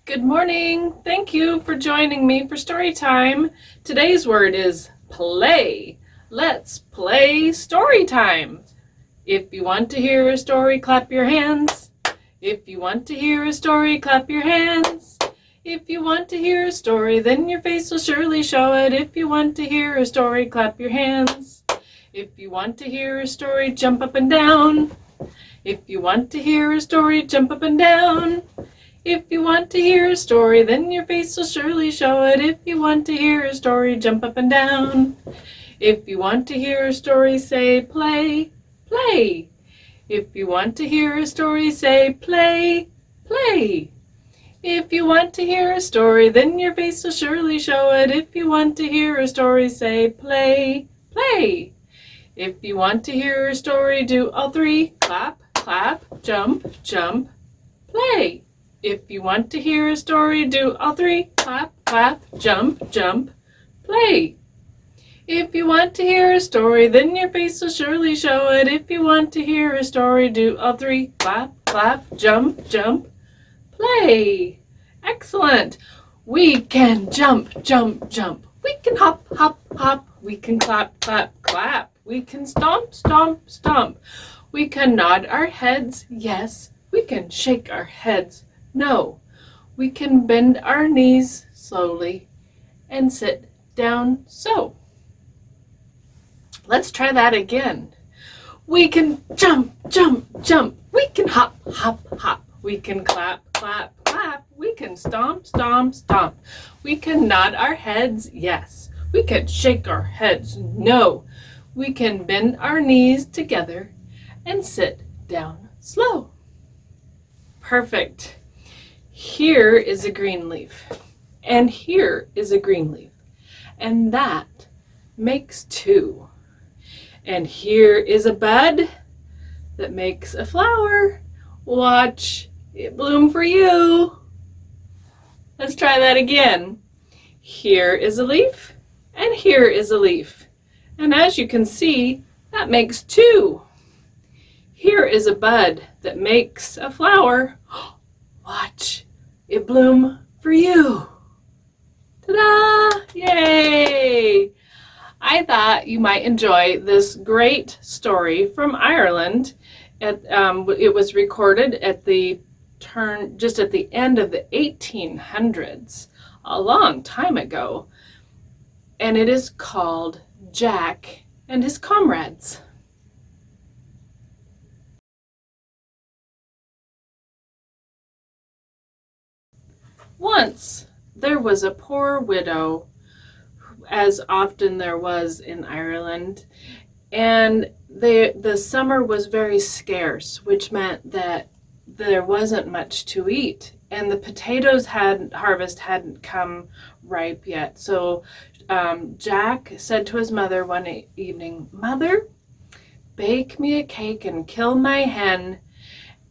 Good morning. Thank you for joining me for story time. Today's word is play. Let's play story time. If you want to hear a story, clap your hands. If you want to hear a story, clap your hands. If you want to hear a story, then your face will surely show it. If you want to hear a story, clap your hands. If you want to hear a story, jump up and down. If you want to hear a story, jump up and down. If you want to hear a story, then your face will surely show it. If you want to hear a story, jump up and down. If you want to hear a story, say play, play. If you want to hear a story, say play, play. If you want to hear a story, then your face will surely show it. If you want to hear a story, say play, play. If you want to hear a story, do all three. Clap, clap, jump, jump, play. If you want to hear a story, do all three. Clap, clap, jump, jump, play. If you want to hear a story, then your face will surely show it. If you want to hear a story, do all three. Clap, clap, jump, jump, play. Excellent. We can jump, jump, jump. We can hop, hop, hop. We can clap, clap, clap. We can stomp, stomp, stomp. We can nod our heads, yes. We can shake our heads, no. We can bend our knees slowly and sit down so. Let's try that again. We can jump, jump, jump. We can hop, hop, hop. We can clap, clap, clap. We can stomp, stomp, stomp. We can nod our heads, yes. We can shake our heads, no. We can bend our knees together and sit down slow. Perfect. Here is a green leaf, and here is a green leaf, and that makes two. And here is a bud that makes a flower. Watch it bloom for you. Let's try that again. Here is a leaf, and here is a leaf. And as you can see, that makes two. Here is a bud that makes a flower. Watch it bloom for you. Ta-da! Yay! I thought you might enjoy this great story from Ireland. It was recorded at just at the end of the 1800s, a long time ago. And it is called Jack and His Comrades. Once there was a poor widow, as often there was in Ireland, and the summer was very scarce, which meant that there wasn't much to eat, and the potatoes harvest hadn't come ripe yet. So Jack said to his mother one evening, "Mother, bake me a cake and kill my hen,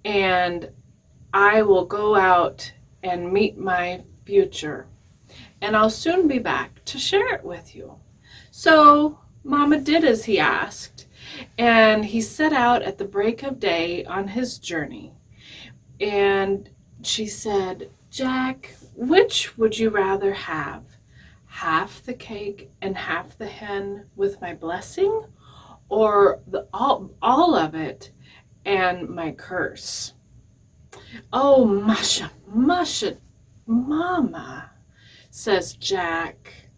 and I will go out and meet my future, and I'll soon be back to share it with you." So Mama did as he asked, and he set out at the break of day on his journey. And she said, "Jack, which would you rather have? Half the cake and half the hen with my blessing, or all of it and my curse?" "Oh, musha, musha, Mama," says Jack,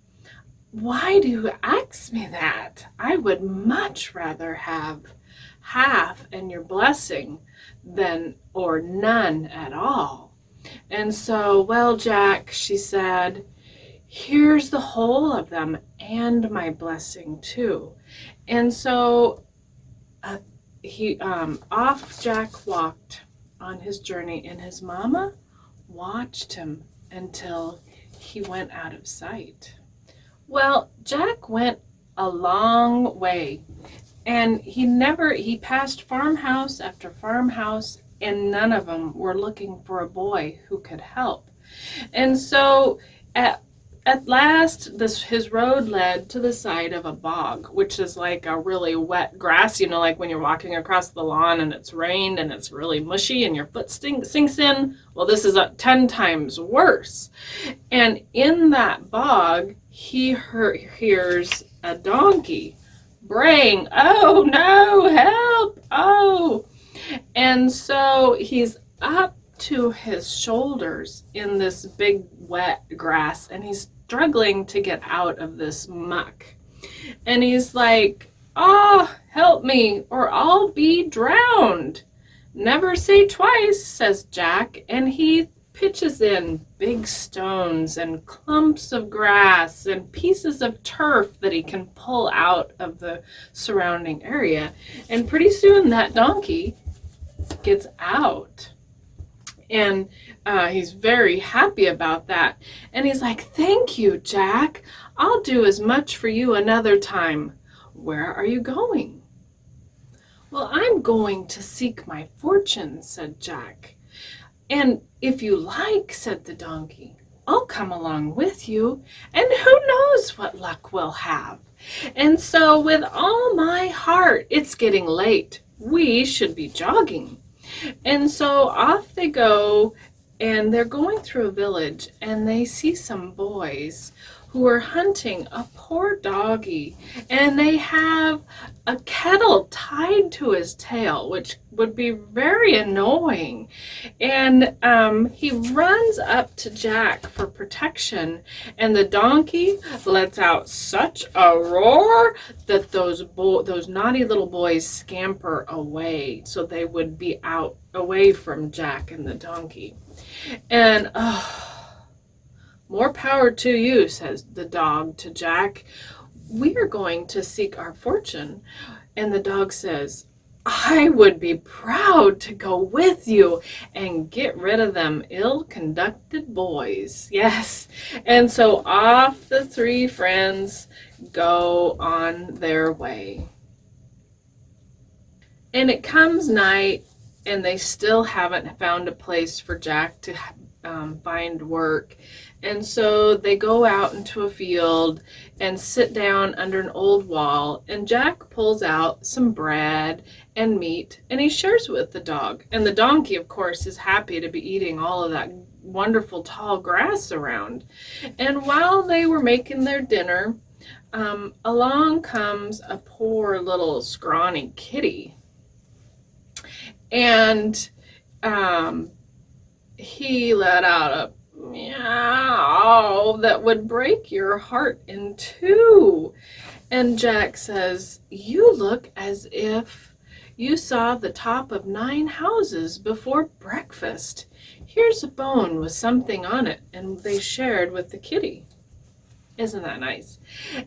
"why do you ask me that? I would much rather have half and your blessing or none at all." And so, "Well, Jack," she said, "here's the whole of them and my blessing too." And so off Jack walked on his journey, and his mama watched him until he went out of sight. Well, Jack went a long way, and he passed farmhouse after farmhouse, and none of them were looking for a boy who could help. And so at At last, his road led to the side of a bog, which is like a really wet grass, like when you're walking across the lawn and it's rained and it's really mushy and your foot sinks in. Well, this is 10 times worse. And in that bog, he hears a donkey braying, "Oh no, help, oh." And so he's up to his shoulders in this big wet grass, and he's struggling to get out of this muck. And he's like, "Oh, help me or I'll be drowned." "Never say twice," says Jack, and he pitches in big stones and clumps of grass and pieces of turf that he can pull out of the surrounding area. And pretty soon that donkey gets out. And he's very happy about that. And he's like, "Thank you, Jack. I'll do as much for you another time. Where are you going?" "Well, I'm going to seek my fortune," said Jack. "And if you like," said the donkey, "I'll come along with you, and who knows what luck we'll have." And so with all my heart, it's getting late. We should be jogging. And so off they go, and they're going through a village, and they see some boys who are hunting a poor doggy, and they have a kettle tied to his tail, which would be very annoying. And he runs up to Jack for protection, and the donkey lets out such a roar that those naughty little boys scamper away, so they would be out away from Jack and the donkey. And "More power to you," says the dog to Jack. "We are going to seek our fortune." And the dog says, "I would be proud to go with you and get rid of them ill-conducted boys." Yes. And so off the three friends go on their way. And it comes night, and they still haven't found a place for Jack to find work. And so they go out into a field and sit down under an old wall, and Jack pulls out some bread and meat, and he shares with the dog. And the donkey, of course, is happy to be eating all of that wonderful tall grass around. And while they were making their dinner, along comes a poor little scrawny kitty. And he let out a meow that would break your heart in two. And Jack says, "You look as if you saw the top of 9 houses before breakfast. Here's a bone with something on it." And they shared with the kitty. Isn't that nice?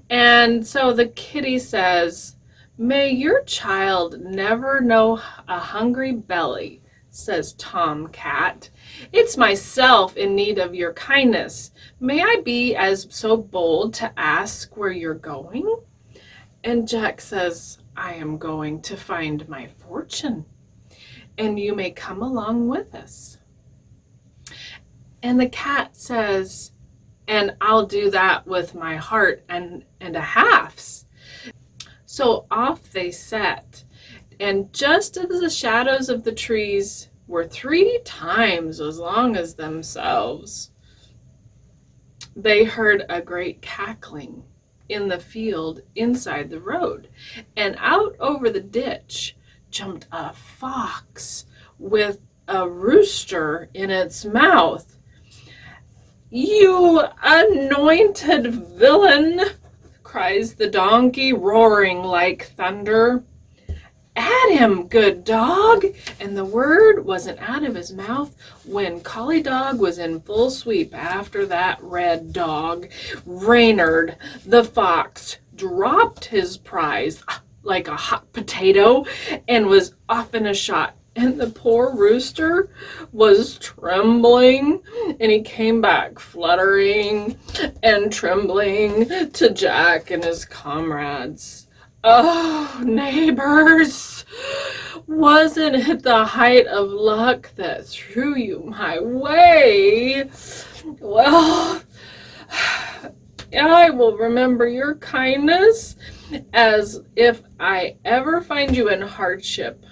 And so the kitty says, "May your child never know a hungry belly," says Tom Cat. "It's myself in need of your kindness. May I be so bold to ask where you're going?" And Jack says, "I am going to find my fortune, and you may come along with us." And the cat says, "And I'll do that with my heart and a half's." So off they set. And just as the shadows of the trees were 3 times as long as themselves, they heard a great cackling in the field inside the road. And out over the ditch jumped a fox with a rooster in its mouth. "You anointed villain," cries the donkey, roaring like thunder. "At him, good dog!" And the word wasn't out of his mouth when Collie Dog was in full sweep after that red dog. Reynard, the fox, dropped his prize like a hot potato and was off in a shot. And the poor rooster was trembling, and he came back fluttering and trembling to Jack and his comrades. "Oh, neighbors, wasn't it the height of luck that threw you my way? Well, I will remember your kindness as if I ever find you in hardship.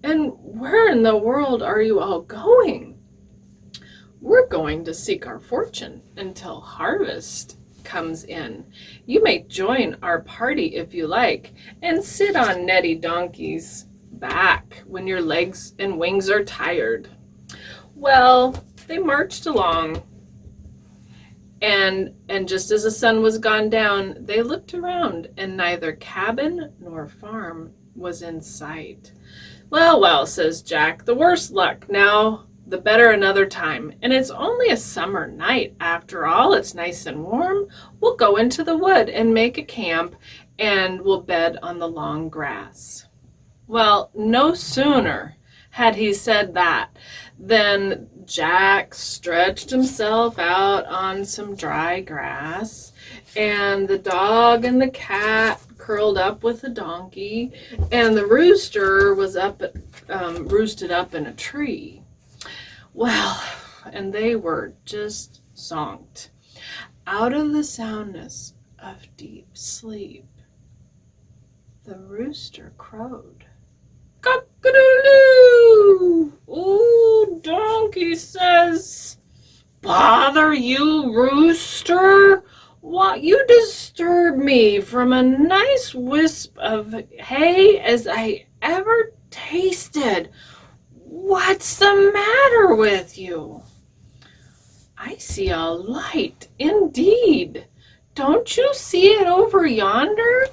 And where in the world are you all going? We're going to seek our fortune until harvest comes in. You may join our party if you like, and sit on Nettie Donkey's back when your legs and wings are tired. Well, they marched along, and just as the sun was gone down, they looked around, and neither cabin nor farm was in sight. Well, well, says Jack, the worse luck now, the better another time. And it's only a summer night after all. It's nice and warm. We'll go into the wood and make a camp, and we'll bed on the long grass. Well, no sooner had he said that than Jack stretched himself out on some dry grass, and the dog and the cat curled up with the donkey, and the rooster was roosted up in a tree. Well, and they were just zonked out of the soundness of deep sleep. The rooster crowed. Cock-a-doodle-doo! Old donkey says, "Bother you, rooster! What, you disturb me from a nice wisp of hay as I ever tasted. What's the matter with you?" "I see a light, indeed. Don't you see it over yonder?"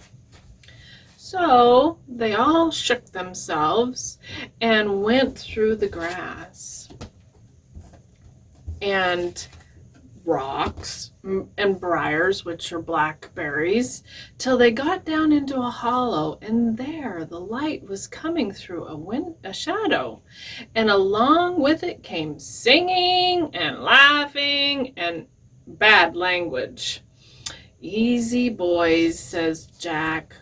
So they all shook themselves and went through the grass and rocks and briars, which are blackberries, till they got down into a hollow, and there the light was coming through a shadow, and along with it came singing and laughing and bad language. "Easy, boys," says Jack.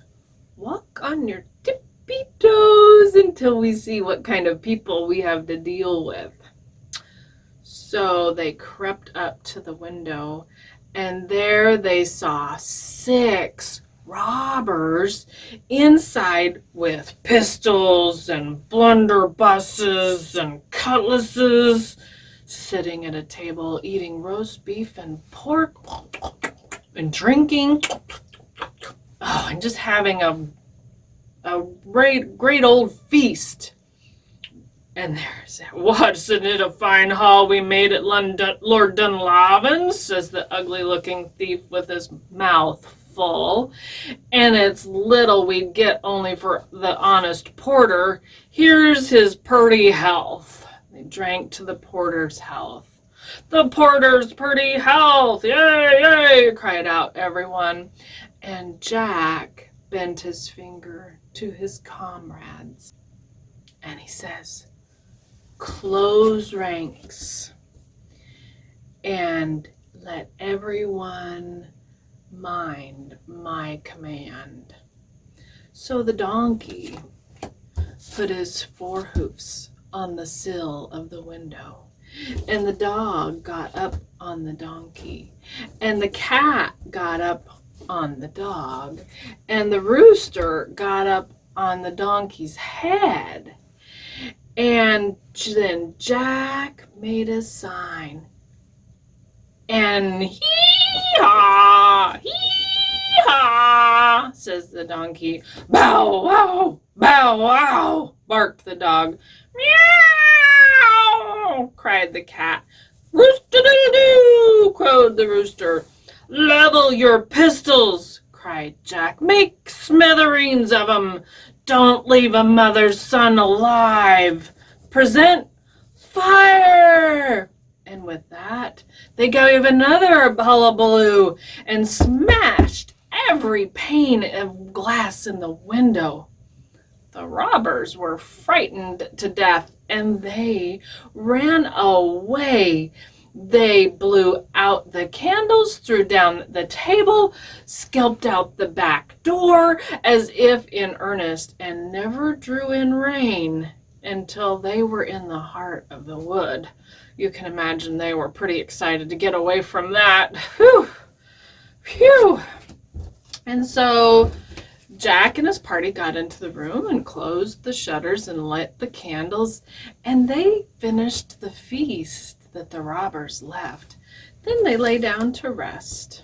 "Walk on your tippy toes until we see what kind of people we have to deal with." So they crept up to the window, and there they saw 6 robbers inside with pistols and blunderbusses and cutlasses, sitting at a table eating roast beef and pork and drinking. Oh, and just having a great old feast. And there's, "Wasn't it a fine haul we made at Lord Dunlavin's?" says the ugly-looking thief with his mouth full. "And it's little we'd get only for the honest porter. Here's his purty health." They drank to the porter's health. "The porter's purty health! Yay, yay!" cried out everyone. And Jack bent his finger to his comrades, and he says, "Close ranks and let everyone mind my command." So the donkey put his 4 hoofs on the sill of the window, and the dog got up on the donkey, and the cat got up on the dog, and the rooster got up on the donkey's head. And then Jack made a sign, and hee-haw, hee-haw, says the donkey. "Bow wow, bow wow," barked the dog. "Meow," cried the cat. "Roost-a-doodle-doo," crowed the rooster. "Level your pistols," cried Jack. "Make smithereens of 'em. Don't leave a mother's son alive. Present fire!" And with that, they gave another hullabaloo and smashed every pane of glass in the window. The robbers were frightened to death, and they ran away. They blew out the candles, threw down the table, scalped out the back door as if in earnest, and never drew in rein until they were in the heart of the wood. You can imagine they were pretty excited to get away from that. Whew. Phew! And so Jack and his party got into the room and closed the shutters and lit the candles, and they finished the feast that the robbers left. Then they lay down to rest.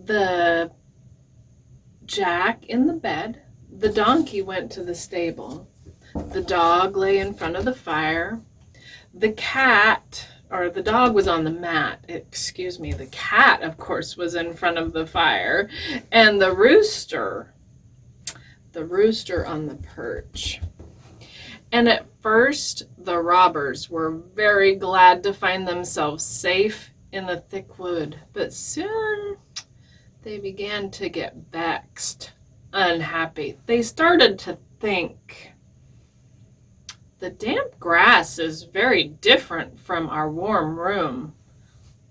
The Jack in the bed, the donkey went to the stable, the dog lay in front of the fire, the dog was on the mat, the cat, of course, was in front of the fire, and the rooster on the perch. And at first, the robbers were very glad to find themselves safe in the thick wood, but soon they began to get vexed, unhappy. They started to think, the damp grass is very different from our warm room.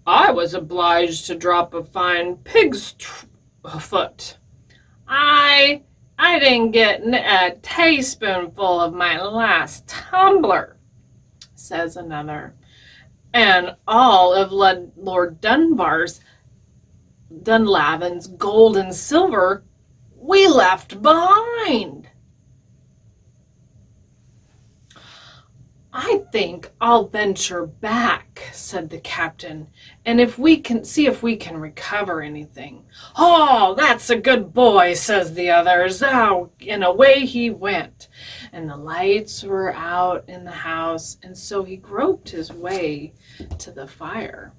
I was obliged to drop a fine pig's foot. I didn't get a teaspoonful of my last tumbler, says another. And all of Lord Dunlavin's gold and silver we left behind. I think I'll venture back, said the captain, and see if we can recover anything. Oh, that's a good boy, says the others. Oh, and away he went. And the lights were out in the house, and so he groped his way to the fire.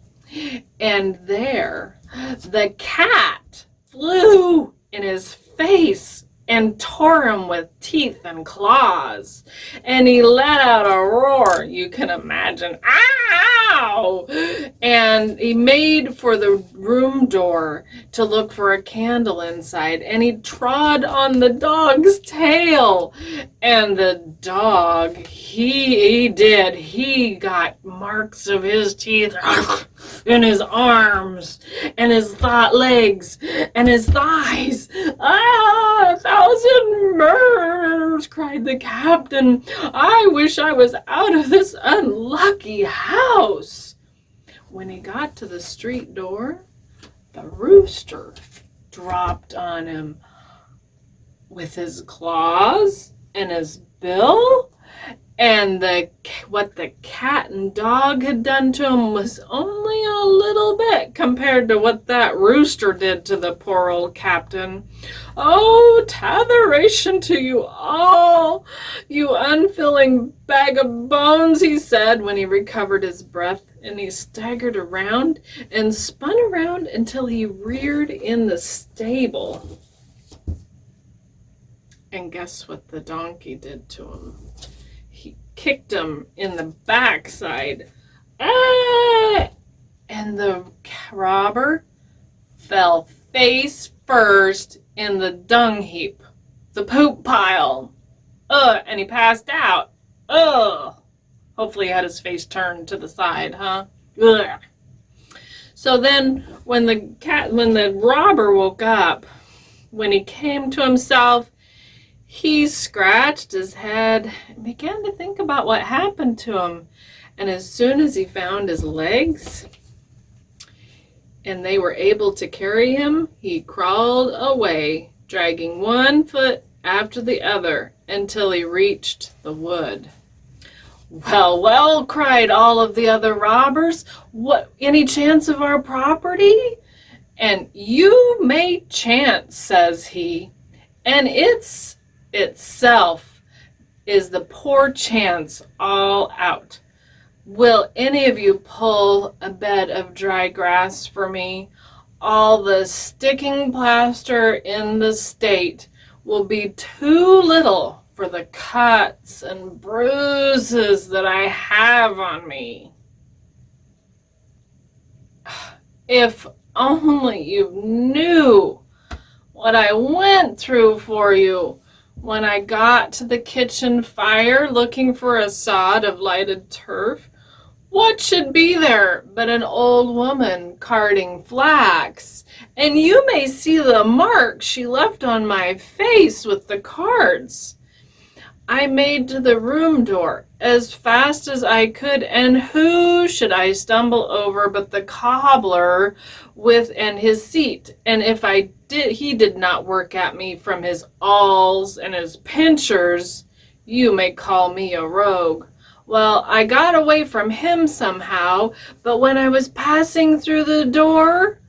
And there, the cat flew in his face and tore him with teeth and claws. And he let out a roar, you can imagine. Ow! And he made for the room door to look for a candle inside, and he trod on the dog's tail. And the dog, he got marks of his teeth in his arms and his legs and his thighs. Ah, 1,000 murders, cried the captain. I wish I was out of this unlucky house. When he got to the street door, the rooster dropped on him with his claws and his bill, and what the cat and dog had done to him was only a little bit compared to what that rooster did to the poor old captain. Oh, tatheration to you all, you unfilling bag of bones, he said when he recovered his breath, and he staggered around and spun around until he reared in the stable. And guess what the donkey did to him? He kicked him in the backside. Ah! And the robber fell face first in the dung heap, the poop pile. And he passed out. Hopefully he had his face turned to the side, huh? Ugh. So then when the robber woke up, when he came to himself, he scratched his head and began to think about what happened to him. And as soon as he found his legs and they were able to carry him, he crawled away, dragging one foot after the other until he reached the wood. Well, well, cried all of the other robbers, what, any chance of our property? And you may chance, says he, and itself is the poor chance all out. Will any of you pull a bed of dry grass for me? All the sticking plaster in the state will be too little for the cuts and bruises that I have on me. If only you knew what I went through for you when I got to the kitchen fire looking for a sod of lighted turf. What should be there but an old woman carding flax? And you may see the mark she left on my face with the cards. I made to the room door as fast as I could, and who should I stumble over but the cobbler and his seat. And if I did, he did not work at me from his awls and his pincers. You may call me a rogue. Well, I got away from him somehow, but when I was passing through the door,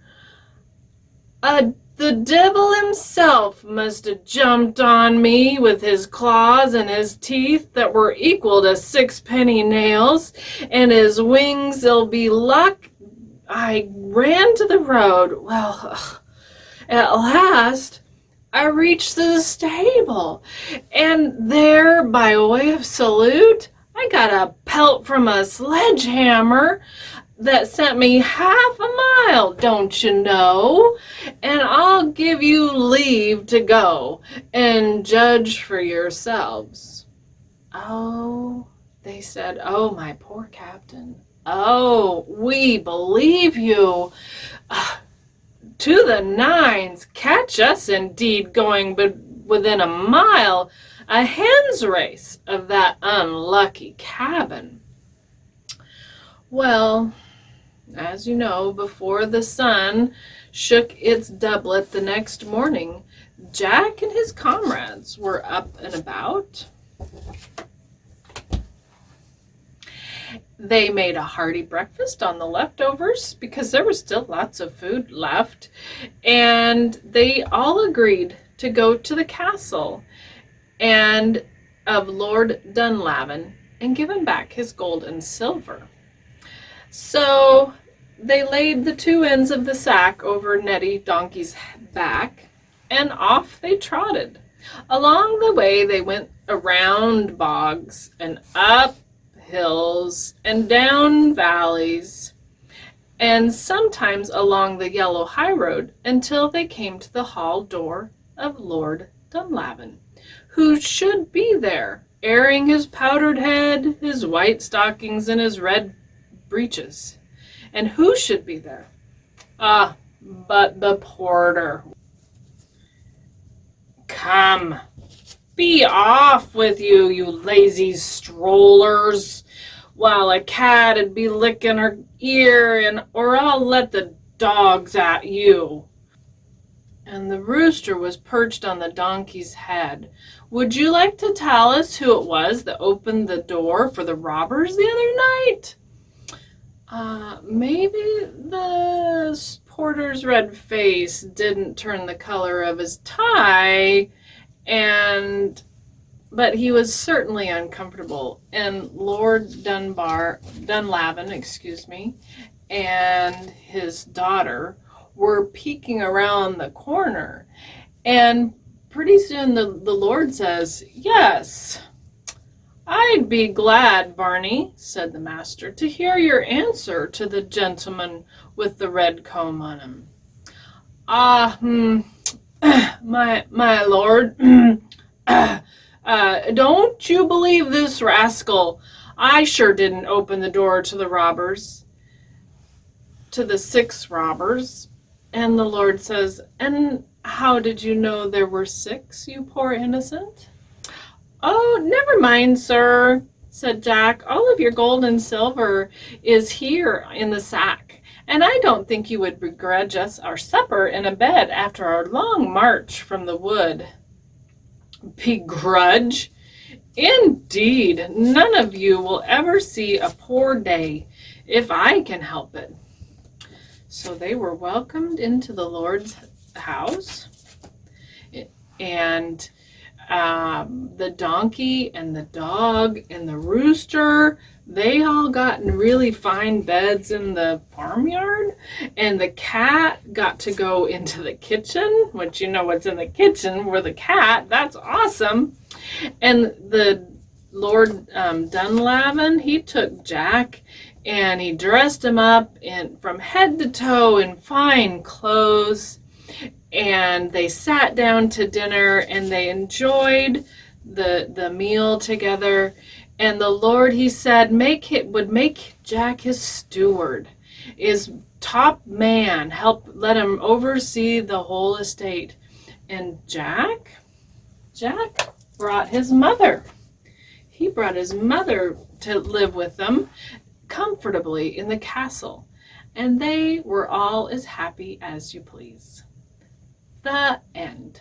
the devil himself must have jumped on me with his claws and his teeth that were equal to sixpenny nails, and his wings, there'll be luck. I ran to the road. Well, at last I reached the stable, and there, by way of salute, I got a pelt from a sledgehammer that sent me half a mile, don't you know? And I'll give you leave to go and judge for yourselves. Oh, they said, oh, my poor captain. Oh, we believe you. To the nines, catch us indeed going but within a mile, a hen's race of that unlucky cabin. Well, as you know, before the sun shook its doublet the next morning, Jack and his comrades were up and about. They made a hearty breakfast on the leftovers because there was still lots of food left, and they all agreed to go to the castle and of Lord Dunlavin and give him back his gold and silver. So they laid the two ends of the sack over Nettie Donkey's back, and off they trotted. Along the way they went around bogs and up hills and down valleys, and sometimes along the yellow highroad until they came to the hall door of Lord Dunlavin, who should be there, airing his powdered head, his white stockings, and his red breeches. And who should be there? But the porter. Come, be off with you, you lazy strollers, while a cat'd be licking her ear, or I'll let the dogs at you. And the rooster was perched on the donkey's head. Would you like to tell us who it was that opened the door for the robbers the other night? Maybe the porter's red face didn't turn the color of his tie, but he was certainly uncomfortable, and Lord Dunlavin, and his daughter were peeking around the corner, and pretty soon the Lord says, "Yes, I'd be glad, Barney," said the master, "to hear your answer to the gentleman with the red comb on him." My lord, don't you believe this rascal? I sure didn't open the door to the robbers, to the 6 robbers. And the Lord says, "And how did you know there were 6, you poor innocent?" "Oh, never mind, sir," said Jack. "All of your gold and silver is here in the sack, and I don't think you would begrudge us our supper and a bed after our long march from the wood." "Begrudge? Indeed, none of you will ever see a poor day if I can help it." So they were welcomed into the Lord's house, and the donkey and the dog and the rooster, they all got in really fine beds in the farmyard, and the cat got to go into the kitchen, which you know what's in the kitchen with a cat. That's awesome. And the Lord Dunlavin, he took Jack and he dressed him up from head to toe in fine clothes, and they sat down to dinner and they enjoyed the meal together. And the Lord, he said, would make Jack his steward, his top man, let him oversee the whole estate. And Jack brought his mother he brought his mother to live with them comfortably in the castle, and they were all as happy as you please. The end.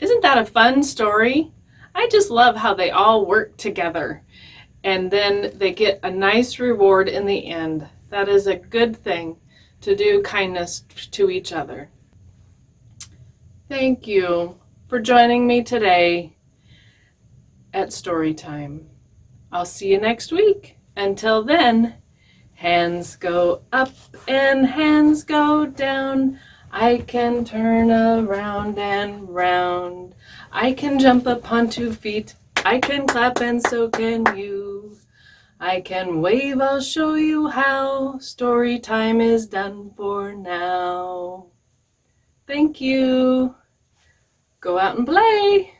Isn't that a fun story? I just love how they all work together, and then they get a nice reward in the end. That is a good thing, to do kindness to each other. Thank you for joining me today at Storytime. I'll see you next week. Until then, hands go up and hands go down. I can turn around and round. I can jump upon 2 feet. I can clap and so can you. I can wave, I'll show you how. Story time is done for now. Thank you. Go out and play.